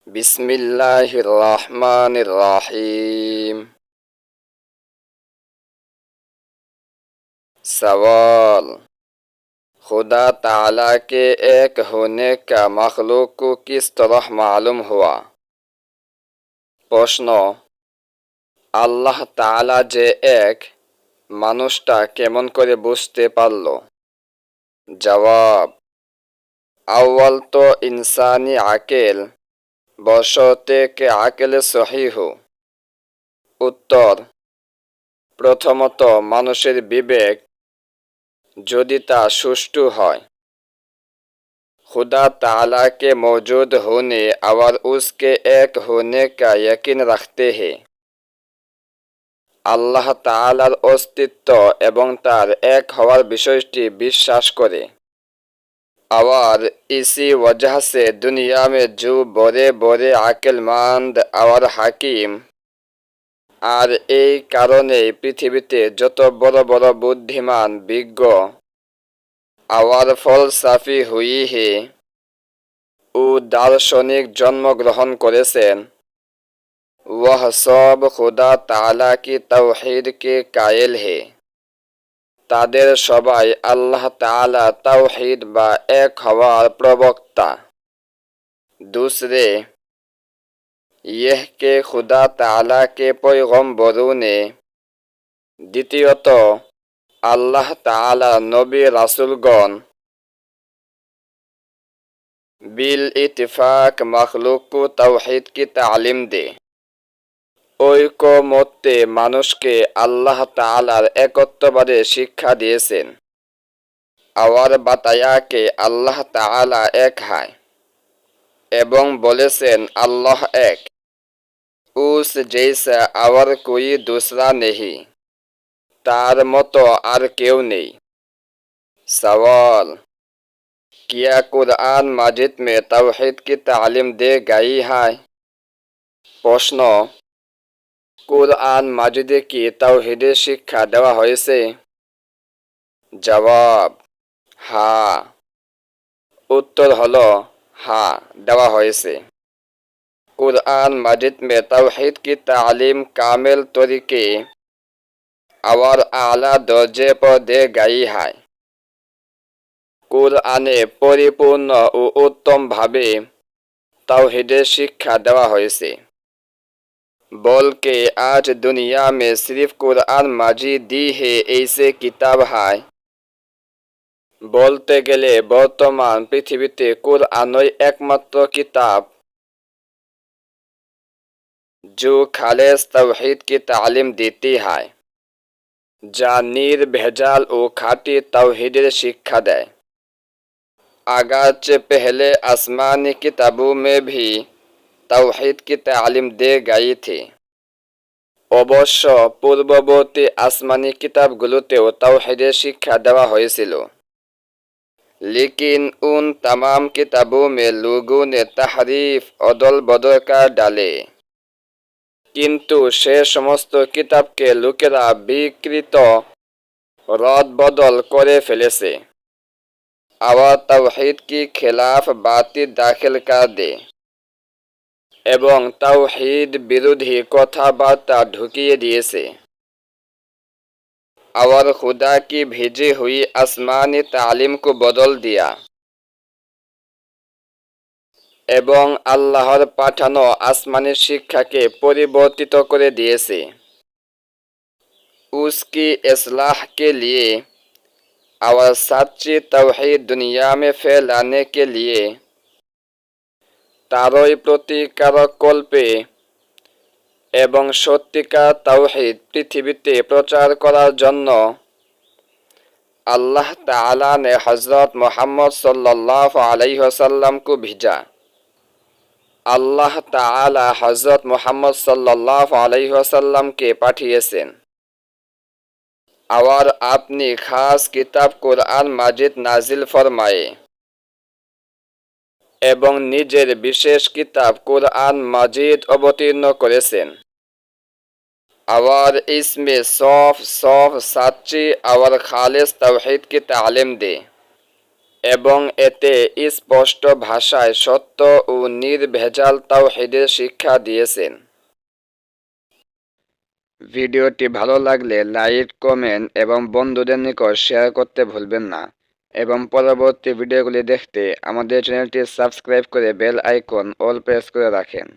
বিসমিল্লাহির রহমানির রহিম। सवाल, खुदा ताला के एक होने का मखलूक को किस तरह मालूम हुआ? প্রশ্ন, আল্লাহ তাআলা যে এক, মানুষটা কেমন করে বুঝতে পারল? জবাব, আউয়াল তো ইনসানি আকেল বশতে কে আকেলে সহিহ। উত্তর, প্রথমত মানুষের বিবেক যদি তা সুষ্ঠু হয়। खुदा ताला के मौजूद होने और उसके एक होने का यकीन रखते हैं। আল্লাহ তাআলার অস্তিত্ব এবং তার এক হওয়ার বিষয়টি বিশ্বাস করে। और इसी वजह से दुनिया में जो बड़े बड़े अक्लमंद और হাকিম, আর এই কারণে পৃথিবীতে যত বড় বড় বুদ্ধিমান বিজ্ঞ और ফলসাফি हुई है ও দার্শনিক জন্মগ্রহণ করেছেন, वह सब खुदा ताला की तौहीद के कायल है। তাদের সবাই আল্লাহ তাআলা তাওহীদ বা এক হওয়ার প্রবক্তা। दूसरे, यह के खुदा ताला के पैगम्बरों ने, দ্বিতীয়ত আল্লাহ তাআলা নবী রাসূলগণ बिल इत्तिफाक मखलूक को तौहीद की तालीम दे, ঐকমত্যে মানুষকে আল্লাহ তাআলার একত্ববাদে শিক্ষা দিয়েছেন। और बताया के আল্লাহ তাআলা এক है এবং বলেছেন আল্লাহ এক, उस जैसा और कोई दूसरा नहीं, তার মতো আর কেউ নেই। सवाल, क्या कुरआन माजिद में तौहीद की तालीम दे गई है? প্রশ্ন, কুরআন মাজিদে কি তাওহীদের শিক্ষা দেওয়া হয়েছে? জবাব, হ্যাঁ। উত্তর হলো হ্যাঁ, দেওয়া হয়েছে। कुरआन माजिद में तौहीद की तालीम कामिल तरीके और आला दर्जे पर दे गई है। কুরআনে পরিপূর্ণ ও উত্তম ভাবে তাওহীদের শিক্ষা দেওয়া হয়েছে। বলকে आज दुनिया में सिर्फ कुरआन माजिद दी है ऐसे किताब है। বলতে গেলে বর্তমান পৃথিবীতে কুরআনই একমাত্র কিতাব जो खालिस तौहीद की तालीम देती है, যা নির্ভেজাল ও খাঁটি তাওহীদের শিক্ষা দেয়। अगरचे पहले आसमानी किताबों में भी तौहीद की तालीम दे गई थी। অবশ্য পূর্ববর্তী আসমানি কিতাবগুলোতেও তাওহীদের শিক্ষা দেওয়া হয়েছিল। लेकिन उन तमाम किताबों में लोगों ने तहरीफ अदल बदल कर डाले, কিন্তু সে সমস্ত কিতাবকে লোকেরা বিকৃত রদ বদল করে ফেলেছে। और তাওহীদ की खिलाफ बातें दाखिल कर दे, এবং তাওহীদ বিরোধী কথাবার্তা ঢুকিয়ে দিয়েছে। और खुदा की भेजी हुई आसमानी तालीम को बदल दिया, এবং আল্লাহর পাঠানো আসমানি শিক্ষাকে পরিবর্তিত করে দিয়েছে। उसकी इस्लाह के लिए और सच्ची तौहीद दुनिया में फैलाने के लिए, তারই প্রতিকারক কল্পে এবং সত্যিকার তাওহীদ পৃথিবীতে প্রচার করার জন্য अल्लाह ताला ने हज़रत मोहम्मद सल्लल्लाहु अलैहि वसल्लम को भेजा। अल्लाह ताला हज़रत मोहम्मद सल्लल्लाहु अलैहि वसल्लम के पाठिয়েছেন और अपनी खास किताब कुरआन माजिद नाजिल फरमाए, এবং নিজের বিশেষ কিতাব কুরআন মাজিদ অবতীর্ণ করেছেন। और इसमें सौफ सच्ची और खालिस तौहीद की तालीम दे, এবং এতে স্পষ্ট ভাষায় সত্য ও নির্ভেজাল তাওহীদের শিক্ষা দিয়েছেন। ভিডিওটি ভালো লাগলে লাইক, কমেন্ট এবং বন্ধুদের নিকট শেয়ার করতে ভুলবেন না এবং পরবর্তী ভিডিওগুলি দেখতে আমাদের চ্যানেলটি সাবস্ক্রাইব করে বেল আইকন অল প্রেস করে রাখেন।